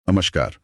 नमस्कार।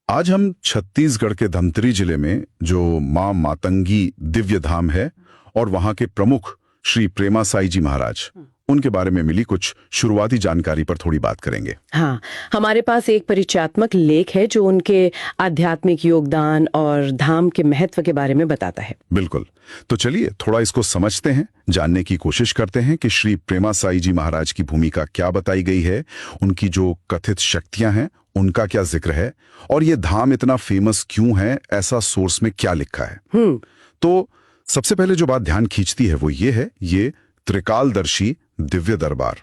आज हम छत्तीसगढ़ के धमतरी जिले में जो मां मातंगी दिव्य धाम है और वहां के प्रमुख श्री प्रेमा साई जी महाराज, उनके बारे में मिली कुछ शुरुआती जानकारी पर थोड़ी बात करेंगे। हाँ, हमारे पास एक परिचयात्मक लेख है जो उनके आध्यात्मिक योगदान और धाम के महत्व के बारे में बताता है। बिल्कुल, तो चलिए थोड़ा इसको समझते हैं, जानने की कोशिश करते हैं कि श्री प्रेमा साई जी महाराज की भूमिका क्या बताई गई है, उनकी जो कथित शक्तियां हैं उनका क्या जिक्र है, और ये धाम इतना फेमस क्यों है, ऐसा सोर्स में क्या लिखा है। तो सबसे पहले जो बात ध्यान खींचती है वो ये है, ये त्रिकालदर्शी दिव्य दरबार।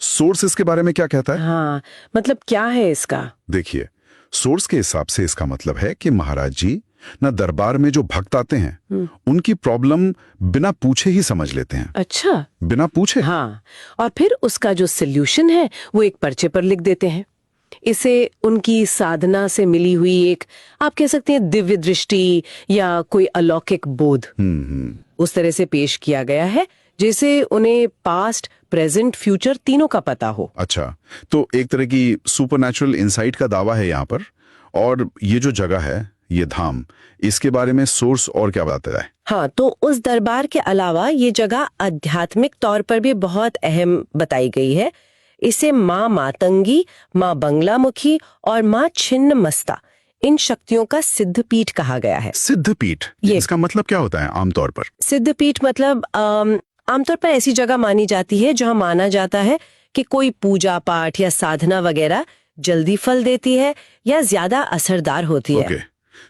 सोर्स इसके बारे में क्या कहता है? हाँ, मतलब क्या है इसका? देखिए, सोर्स के हिसाब से इसका मतलब है कि महाराज जी ना दरबार में जो भक्त आते हैं उनकी प्रॉब्लम बिना पूछे ही समझ लेते हैं। अच्छा, बिना पूछे? हाँ, और फिर उसका जो सोल्यूशन है वो एक पर्चे पर लिख देते हैं। इसे उनकी साधना से मिली हुई एक, आप कह सकते हैं, दिव्य दृष्टि या कोई अलौकिक बोध उस तरह से पेश किया गया है जैसे उन्हें पास्ट, प्रेजेंट, फ्यूचर तीनों का पता हो। अच्छा, तो एक तरह की सुपरनैचुरल इंसाइट का दावा है यहाँ पर। और ये जो जगह है, ये धाम, इसके बारे में सोर्स और क्या बताता है? हाँ, तो उस दरबार के अलावा ये जगह आध्यात्मिक तौर पर भी बहुत अहम बताई गई है। इसे माँ मातंगी, माँ बंगलामुखी और माँ छिन्न मस्ता, इन शक्तियों का सिद्ध पीठ कहा गया है। सिद्ध पीठ, इसका मतलब क्या होता है आमतौर पर? सिद्ध पीठ मतलब आमतौर पर ऐसी जगह मानी जाती है जहाँ माना जाता है कि कोई पूजा पाठ या साधना वगैरह जल्दी फल देती है या ज्यादा असरदार होती है। ओके,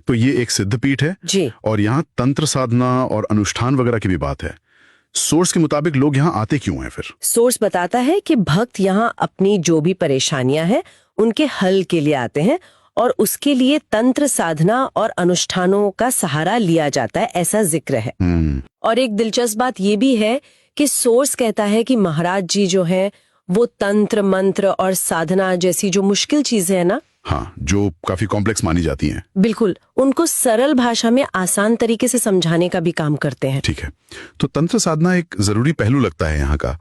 तो ये एक सिद्ध पीठ है जी। और यहाँ तंत्र साधना और अनुष्ठान वगैरह की भी बात है। सोर्स के मुताबिक लोग यहाँ आते क्यों हैं फिर? सोर्स बताता है कि भक्त यहाँ अपनी जो भी परेशानियां हैं उनके हल के लिए आते हैं और उसके लिए तंत्र साधना और अनुष्ठानों का सहारा लिया जाता है, ऐसा जिक्र है। और एक दिलचस्प बात ये भी है कि सोर्स कहता है कि महाराज जी जो हैं वो तंत्र, मंत्र और साधना जैसी जो मुश्किल चीजें हैं ना, हाँ, जो काफी कॉम्प्लेक्स मानी जाती हैं, बिल्कुल उनको सरल भाषा में आसान तरीके से समझाने का भी काम करते हैं। ठीक है, तो तंत्र साधना एक जरूरी पहलू लगता है यहाँ का।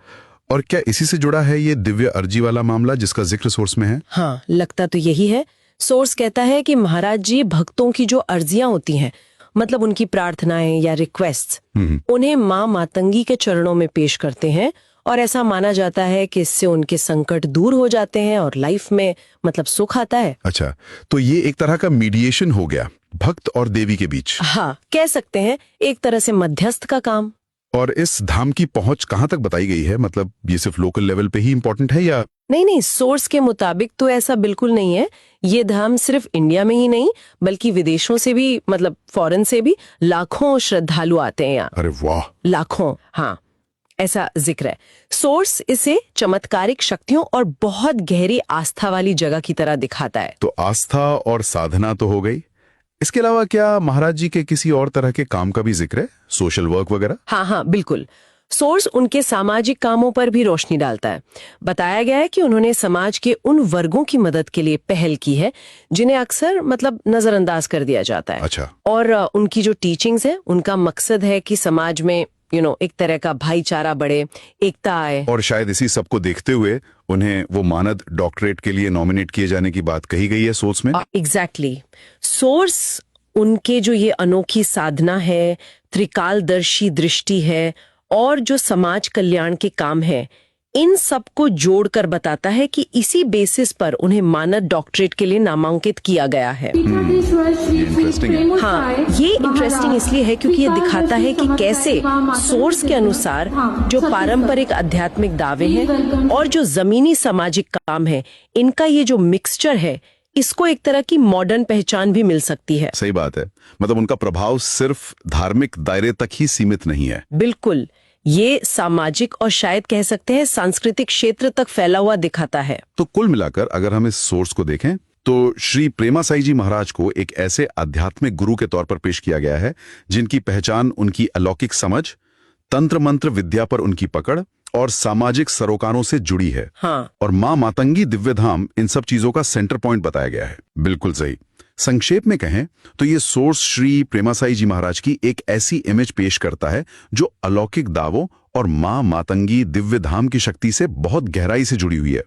और क्या इसी से जुड़ा है ये दिव्य अर्जी वाला मामला जिसका जिक्र सोर्स में है? हाँ, लगता तो यही है। सोर्स कहता है कि महाराज जी भक्तों की जो अर्जियां होती हैं, मतलब उनकी प्रार्थनाएं या रिक्वेस्ट्स, उन्हें माँ मातंगी के चरणों में पेश करते हैं और ऐसा माना जाता है कि इससे उनके संकट दूर हो जाते हैं और लाइफ में मतलब सुख आता है। अच्छा, तो ये एक तरह का मीडिएशन हो गया भक्त और देवी के बीच। हाँ, कह सकते हैं, एक तरह से मध्यस्थ का काम। और इस धाम की पहुंच कहाँ तक बताई गई है? मतलब ये सिर्फ लोकल लेवल पे ही इम्पोर्टेंट है या? नहीं, सोर्स के मुताबिक तो ऐसा बिल्कुल नहीं है। ये धाम सिर्फ इंडिया में ही नहीं बल्कि विदेशों से भी, मतलब फॉरेन से भी लाखों श्रद्धालु आते हैं यहाँ। अरे वाह, लाखों, हाँ, ऐसा जिक्र है। सोर्स इसे चमत्कारिक शक्तियों और बहुत गहरी आस्था वाली जगह की तरह दिखाता है। तो आस्था और साधना तो हो गई, इसके अलावा क्या महाराज जी के किसी और तरह के काम का भी जिक्र है, सोशल वर्क वगैरह? हाँ, बिल्कुल। सोर्स उनके सामाजिक कामों पर भी रोशनी डालता है। बताया गया है कि उन्होंने समाज के उन वर्गों की मदद के लिए पहल की है जिन्हें अक्सर मतलब नजरअंदाज कर दिया जाता है। अच्छा। और उनकी जो टीचिंग्स है, उनका मकसद है कि समाज में एक तरह का भाईचारा बढ़े, एकता आए। और शायद इसी सब को देखते हुए उन्हें वो मानद डॉक्टरेट के लिए नॉमिनेट किए जाने की बात कही गई है सोर्स में। एग्जैक्टली। सोर्स उनके जो ये अनोखी साधना है, त्रिकालदर्शी दृष्टि है और जो समाज कल्याण के काम है, इन सब को जोड़कर बताता है कि इसी बेसिस पर उन्हें मानद डॉक्टरेट के लिए नामांकित किया गया है। इंटरेस्टिंग है। हाँ, ये इंटरेस्टिंग इसलिए है क्योंकि ये दिखाता है कि कैसे सोर्स के अनुसार जो पारंपरिक आध्यात्मिक दावे हैं और जो जमीनी सामाजिक काम है, इनका ये जो मिक्सचर है, इसको एक तरह की मॉडर्न पहचान भी मिल सकती है। सही बात है, मतलब उनका प्रभाव सिर्फ धार्मिक दायरे तक ही सीमित नहीं है। बिल्कुल, ये सामाजिक और शायद कह सकते हैं सांस्कृतिक क्षेत्र तक फैला हुआ दिखाता है। तो कुल मिलाकर अगर हम इस सोर्स को देखें तो श्री प्रेमा साई जी महाराज को एक ऐसे आध्यात्मिक गुरु के तौर पर पेश किया गया है जिनकी पहचान उनकी अलौकिक समझ, तंत्र मंत्र विद्या पर उनकी पकड़ और सामाजिक सरोकारों से जुड़ी है। हाँ। और मां मातंगी दिव्य धाम इन सब चीजों का सेंटर पॉइंट बताया गया है। बिल्कुल सही। संक्षेप में कहें तो ये सोर्स श्री प्रेमा साई जी महाराज की एक ऐसी इमेज पेश करता है जो अलौकिक दावों और मां मातंगी दिव्य धाम की शक्ति से बहुत गहराई से जुड़ी हुई है।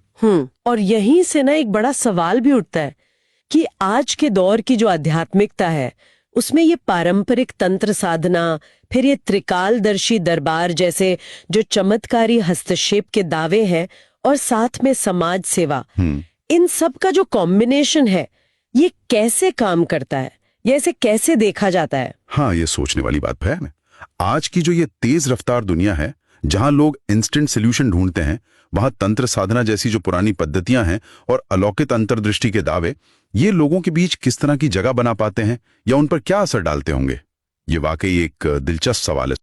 और यहीं से ना एक बड़ा सवाल भी उठता है कि आज के दौर की जो आध्यात्मिकता है उसमें ये पारंपरिक तंत्र साधना, फिर ये त्रिकालदर्शी दरबार जैसे जो चमत्कारी हस्तक्षेप के दावे हैं और साथ में समाज सेवा, इन सब का जो कॉम्बिनेशन है ये कैसे काम करता है, ये ऐसे कैसे देखा जाता है? हाँ, ये सोचने वाली बात है। आज की जो ये तेज रफ्तार दुनिया है, जहां लोग इंस्टेंट सोल्यूशन ढूंढते हैं, वहां तंत्र साधना जैसी जो पुरानी पद्धतियां हैं और अलौकिक अंतर्दृष्टि के दावे, ये लोगों के बीच किस तरह की जगह बना पाते हैं या उन पर क्या असर डालते होंगे? ये वाकई एक दिलचस्प सवाल है।